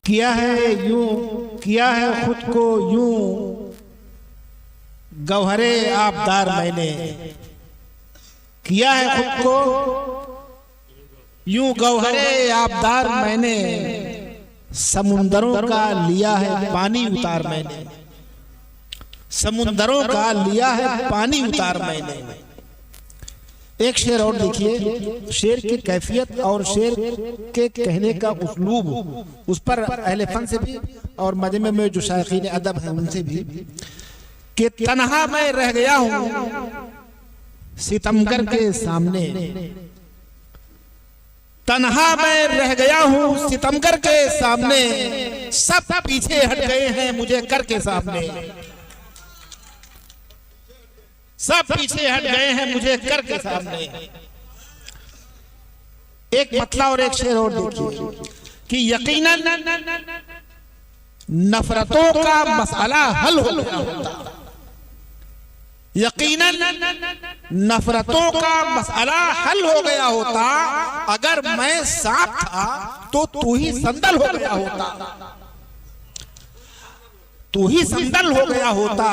किया है यूं, किया है खुद को यूं गौहरे आबदार मैंने, किया है खुद को यूं गौहरे आबदार मैंने, समुंदरों का लिया है पानी उतार मैंने, समुंदरों का लिया है पानी उतार मैंने। एक शेर और देखिए, शेर की कैफियत और शेर के कहने का उसलूब, उस पर अहले फन से भी और मजमे में जो शायकीन अदब हैं उनसे भी, कि तन्हा मैं रह गया हूं सितमगर के सामने, तन्हा मैं रह गया हूं सितमगर के सामने, सब पीछे हट गए हैं मुझे कर के सामने, सब पीछे हट गए हैं मुझे कर के सामने। एक मतला और एक शेर और देखिए कि यकीनन नफरतों का मसला हल हो गया होता, यकीनन नफरतों का मसला हल हो गया होता, अगर मैं सांप था तो तू ही संदल हो गया होता, तू ही संदल हो गया होता।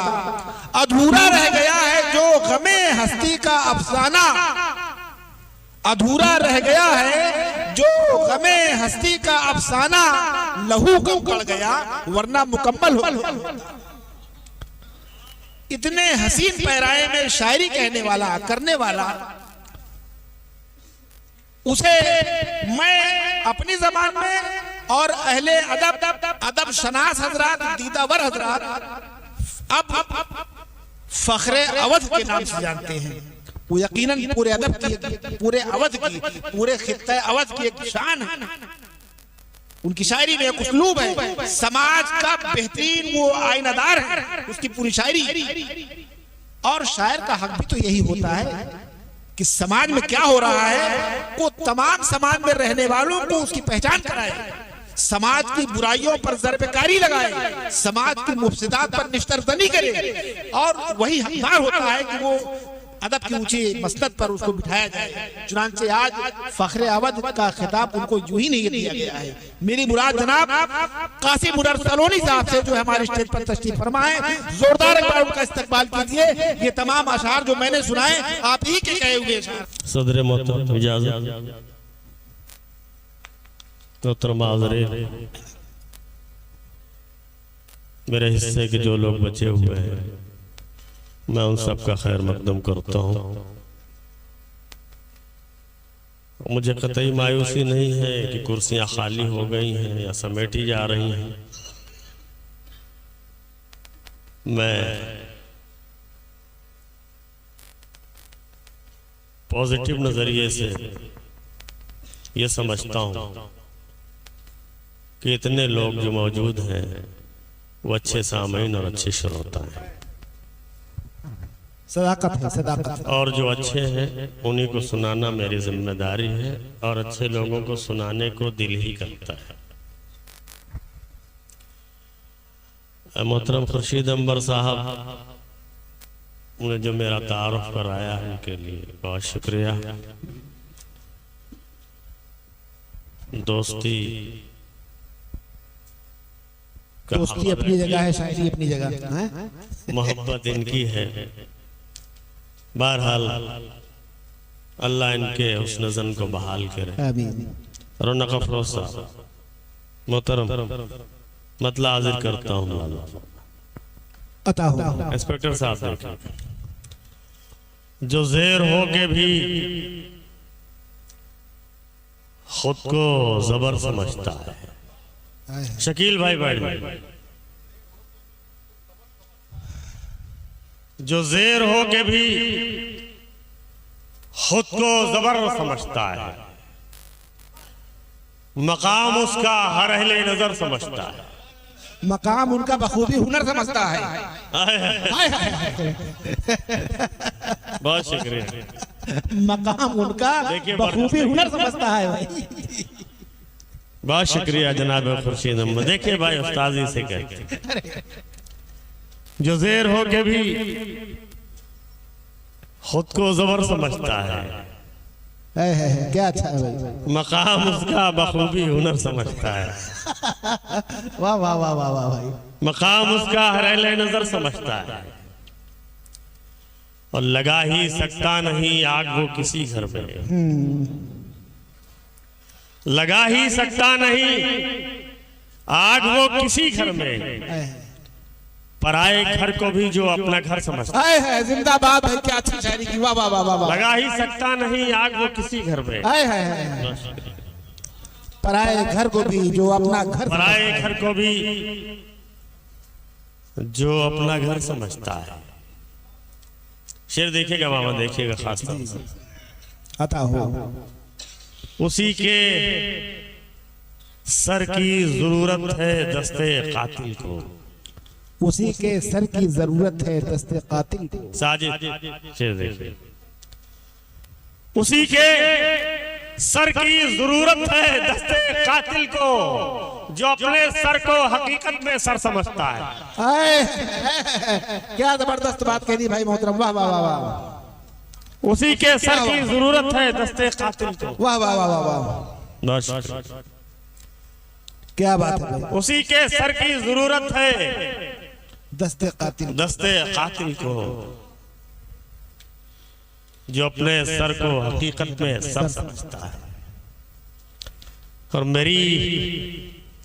अधूरा रह गया है जो गमे हस्ती का अफसाना, अधूरा रह गया है जो गमे हस्ती का अफसाना, लहू को उकड़ गया वरना मुकम्मल हो। इतने हसीन पैराए में शायरी कहने वाला करने वाला, उसे मैं अपनी जबान में और अहले अदब शनास हजरात, दीदावर हजरात अब फखरे अवध के नाम से जानते हैं। वो यकीनन पूरे अदब की, पूरे अवध की, पूरे खित्ते अवध की एक शान है। उनकी शायरी में एक उसलूब है, समाज का बेहतरीन वो आईनादार है उसकी पूरी शायरी। और शायर का हक भी तो यही होता है कि समाज में क्या हो रहा है वो तमाम समाज में रहने वालों को उसकी पहचान कराए, समाज की बुराइयों पर ज़रबेकारी लगाए, समाज की मुफसिदात पर निश्तरदनी करे, और वही हकदार होता है कि वो अदब की ऊंची मसनद पर उसको बिठाया जाए। चुनांचे आज फखरे अवध का खिताब उनको यूं ही नहीं दिया गया है। मेरी मुराद जनाब कासिम मुनव्वर सलोनी साहब से जो हमारे स्टेज पर तशरीफ फरमाए, जोरदार एक बार उनका इस्तकबाल कीजिए। ये तमाम अशार जो मैंने सुनाए आप ही के कहे हुए अशार। सदर मोहतरम इजाज़त, मोहतरम हाज़रीन, मेरे हिस्से के जो लोग बचे हुए हैं मैं उन सब का खैर मकदम करता हूँ। मुझे कतई मायूसी नहीं है कि कुर्सियां खाली हो गई हैं या समेटी जा रही हैं। मैं पॉजिटिव नजरिए से ये समझता हूँ कि इतने लोग जो मौजूद हैं वो अच्छे सामीन और अच्छे श्रोता हैं, सदाकत है, सदाकत। और जो अच्छे हैं उन्हीं को सुनाना मेरी जिम्मेदारी है, और अच्छे लोगों को सुनाने को दिल ही करता है। मोहतरम खुर्शीद अंबर साहब ने जो मेरा तारुफ कराया है उनके लिए बहुत शुक्रिया। दोस्ती अपनी जगह है, शायरी अपनी जगह है, मोहब्बत इनकी है। बहरहाल अल्लाह इनके हुस्न ज़न को बहाल करे। रौनक अफरोज साहब मोहतरम मतला हाजिर करता हूँ। इंस्पेक्टर साहब देखें, जो ज़ेर हो के भी खुद को जबर समझता है। शकील भाई बैठ, जो ज़ेर हो के भी खुद को जबर समझता है, मकाम उसका हर अहले नजर समझता है, मकाम उनका बखूबी हुनर समझता है। बहुत शुक्रिया। मकाम उनका बखूबी हुनर समझता है भाई। बहुत शुक्रिया जनाब खुर्शीद अहमद। देखिए भाई उस्तादी से कहते, जो ज़ेर हो के भी खुद को जबर समझता है, है क्या अच्छा है भाई। मकाम उसका बखूबी हुनर समझता है। वाह वाह वाह वाह वाह भाई। मकाम उसका हरेले नजर समझता है और लगा ही सकता नहीं आग वो किसी घर में, लगा ही सकता नहीं आग वो किसी घर में, पराए घर को भी जो अपना घर समझता है। जिंदाबाद है, क्या अच्छी शायरी की। वाह वाह वाह वाह। लगा ही सकता नहीं आग वो किसी घर में, है पराए घर को भी जो अपना घर, पराए घर को भी जो अपना घर समझता है। शेर देखिएगा मामा, देखिएगा खास तौर से। आता हो उसी के सर की जरूरत है दस्ते कातिल को, उसी के सर की जरूरत है दस्ते कातिल को। साजिद शेर देखिए। उसी के सर की जरूरत है दस्ते कातिल को, जो अपने सर को हकीकत में सर समझता है। क्या जबरदस्त बात कह दी भाई मोहतरम। वाह वाह वाह वाह। उसी के सर की जरूरत है दस्ते कातिल को। वाह वाह वाह वाह वाह। बस क्या बात है भाई। उसी के सर की जरूरत है दस्ते कातिल, दस्ते कातिल को, जो अपने सर को हकीकत में सर समझता है। और मेरी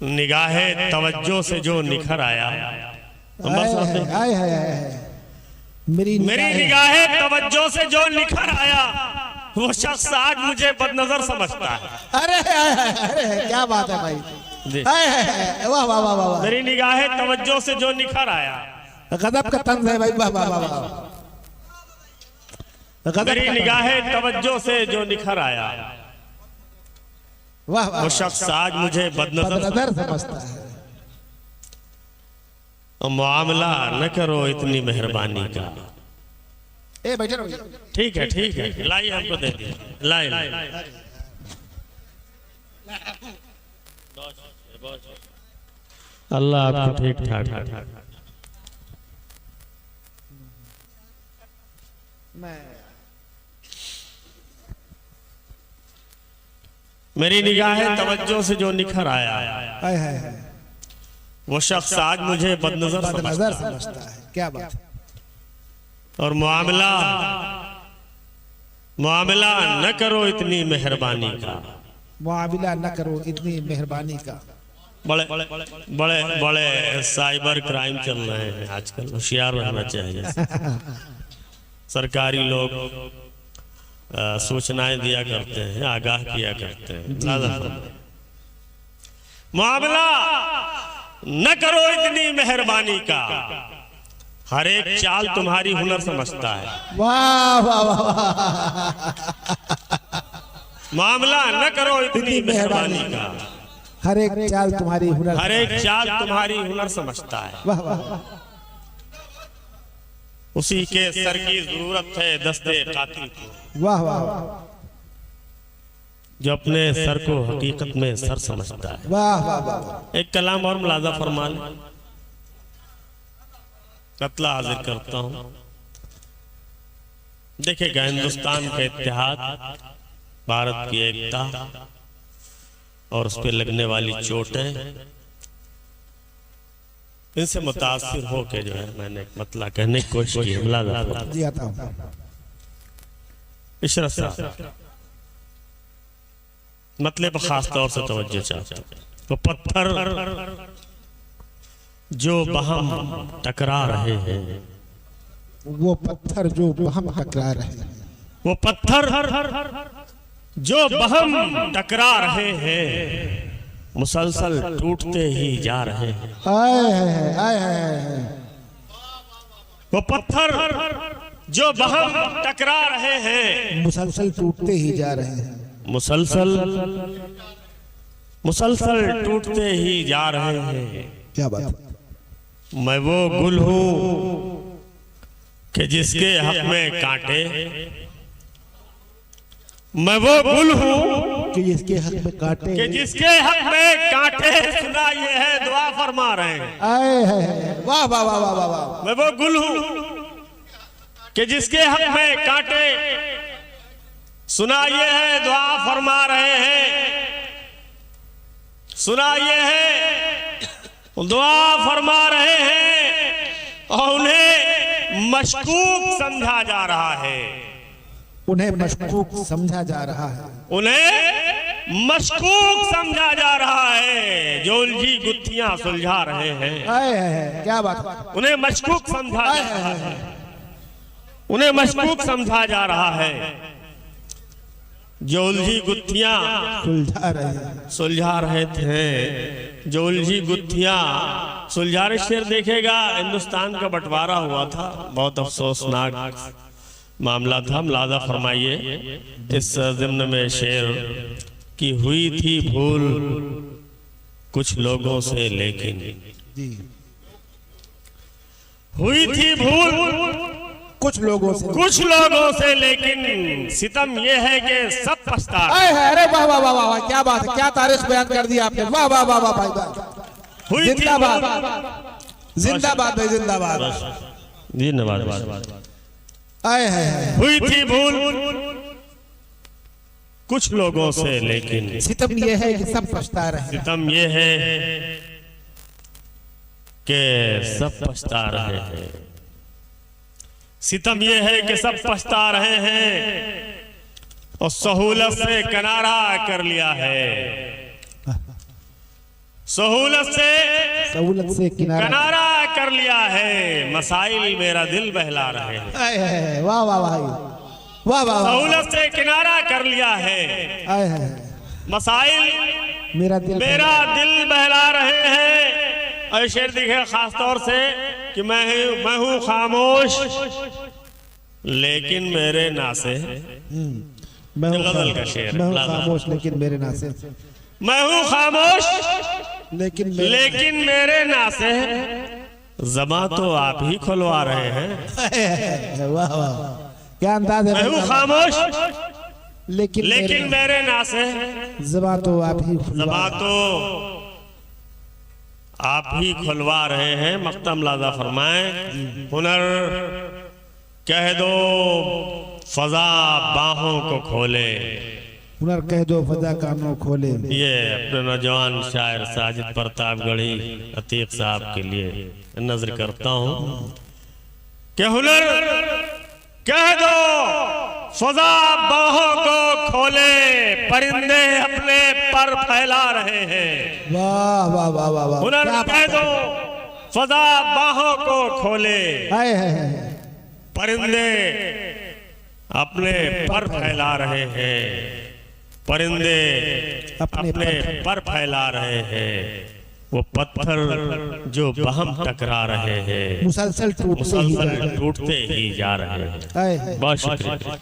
निगाहे तवज्जो से जो निखर आया, मेरी निगाहे तवज्जो से जो निखर आया, वो शख्स आज मुझे बदनजर समझता है। अरे क्या बात है भाई। वाह वाह वाह वाह। मेरी निगाहे तवज्जो से जो निखर आया, गजब का तंज है भाई। वाह वाह वाह। मेरी निगाहे तवज्जो से जो निखर आया, वाह वाह। वो शख्स आज मुझे बदनजर समझता है। मामला न करो इतनी मेहरबानी का। ए बैठे रहो। ठीक है लाइए, हमको दे दिए। लाइए अल्लाह आपको ठीक ठाक। मेरी निगाहें तवज्जो से जो निखर आया, वो शख्स आज मुझे बदनजर समझता है। क्या बात है। और मामला न करो इतनी मेहरबानी का, मुआमिला न करो इतनी मेहरबानी का। बड़े बड़े बड़े साइबर क्राइम चल रहे हैं आजकल, होशियार रहना चाहिए। सरकारी लोग सूचनाएं दिया करते हैं, आगाह किया करते हैं। मामला न करो इतनी मेहरबानी का, हर एक चाल तुम्हारी हुनर समझता है। वाह वाह वाह। मामला न करो इतनी मेहरबानी का, हर एक चाल तुम्हारी हुनर, हर एक चाल तुम्हारी हुनर समझता है। वाह वाह। उसी के सर की जरूरत है दस्ते कातिल को। वाह वाह। जो अपने सर को हकीकत में सर समझता है। वाह वाह वाह। एक कलाम और मुलाजा फरमा लें, कतला हाजिर करता हूं। देखेगा हिंदुस्तान का इत्तेहाद, भारत की एकता और उस पर लगने वाली चोटें, इनसे मुतासिर होकर जो है मैंने एक मतला कहने की कोशिश की। जी आता हूं। इशरत साहब मतलब खास तौर से तवज्जो चाहता हूं। वो पत्थर जो बहम टकरा रहे हैं, वो पत्थर जो बहम टकरा रहे हैं, वो पत्थर जो बहम टकरा रहे हैं, मुसलसल टूटते ही जा रहे हैं। वो पत्थर जो बहम टकरा रहे हैं, मुसलसल टूटते ही जा रहे हैं। मुसलसल टूटते ही जा रहे हैं। क्या बात है। मैं वो गुल हूं कि जिसके हक में कांटे, मैं वो गुल हूं कि जिसके हक में कांटे, कि जिसके हक में कांटे, सुना ये है दुआ फरमा रहे हैं। वाह वाह वाह वाह वाह। मैं वो गुल हूं कि जिसके हक में कांटे, सुना ये है दुआ फरमा रहे हैं, सुना ये है दुआ फरमा रहे हैं और उन्हें मशकूक समझा जा रहा है, उन्हें मशकूक समझा जा रहा है, उन्हें मशकूक समझा जा रहा है, जो उलझी गुत्थियां सुलझा रहे हैं। क्या बात है। उन्हें मशकूक समझा जा रहा है, उन्हें मशकूक समझा जा रहा है, जो उलझी गुत्थियां सुलझा रहे थे, जो उलझी गुत्थियां सुलझा रहे। शेर देखिएगा, हिंदुस्तान का बंटवारा हुआ था, बहुत अफसोसनाक मामला था। मुलाजा फरमाइए इस ज़िम्न में शेर की हुई थी भूल कुछ लोगों से, लेकिन हुई थी भूल कुछ लोगों से, लेकिन सितम ये है कि सब पछता रहे। अरे वाह वाह वाह वाह, क्या बात है, क्या तारीफ बयान कर दी आपने। वाह वाह वाह वाह भाई, जिंदाबाद जिंदाबाद भाई, जिंदाबाद जिंदाबाद। हुई थी भूल कुछ लोगों से, लेकिन सितम ये है कि सब पछता रहे, सितम ये है कि सब पछता रहे हैं, सितम ये है कि सब पछता रहे हैं और सहूलत से किनारा कर लिया है, सहूलत से किनारा कर लिया है, मसाइल मेरा दिल बहला रहे हैं। वाह वाह भाई, वाह वाह। सहूलत से किनारा कर लिया है, मसाइल मेरा दिल बहला रहे हैं। और शेर दिखे खास तौर से कि मैं हूँ खामोश लेकिन मेरे नासे, गजल का शेर, मैं हूँ खामोश लेकिन मेरे नासे, मैं हूँ खामोश लेकिन मेरे नासे, ज़बां तो आप ही खुलवा रहे हैं। वाह वाह, क्या अंदाज है। मैं हूँ खामोश लेकिन मेरे नासे, ज़बां तो आप ही खुलवा रहे हैं। मक्तम लाजा फरमाए, हुनर कह दो फजा बाहों को खोले, हुनर कह दो फजा कानों खोले। ये अपने नौजवान शायर साजिद प्रतापगढ़ी अतीक साहब के लिए नजर करता हूँ कि हुनर कह दो फजा बाहों को खोले, परिंदे अपने पर फैला रहे हैं। वाह वाह वाह वाह वाह, हुनर कह दो फजा बाहों को खोले, परिंदे अपने पर फैला रहे हैं, परिंदे अपने पर फैला रहे हैं, वो पत्थर जो बहम टकरा रहे हैं, मुसलसल टूटते ही टूटते ही जा रहे हैं। बहुत शुक्रिया।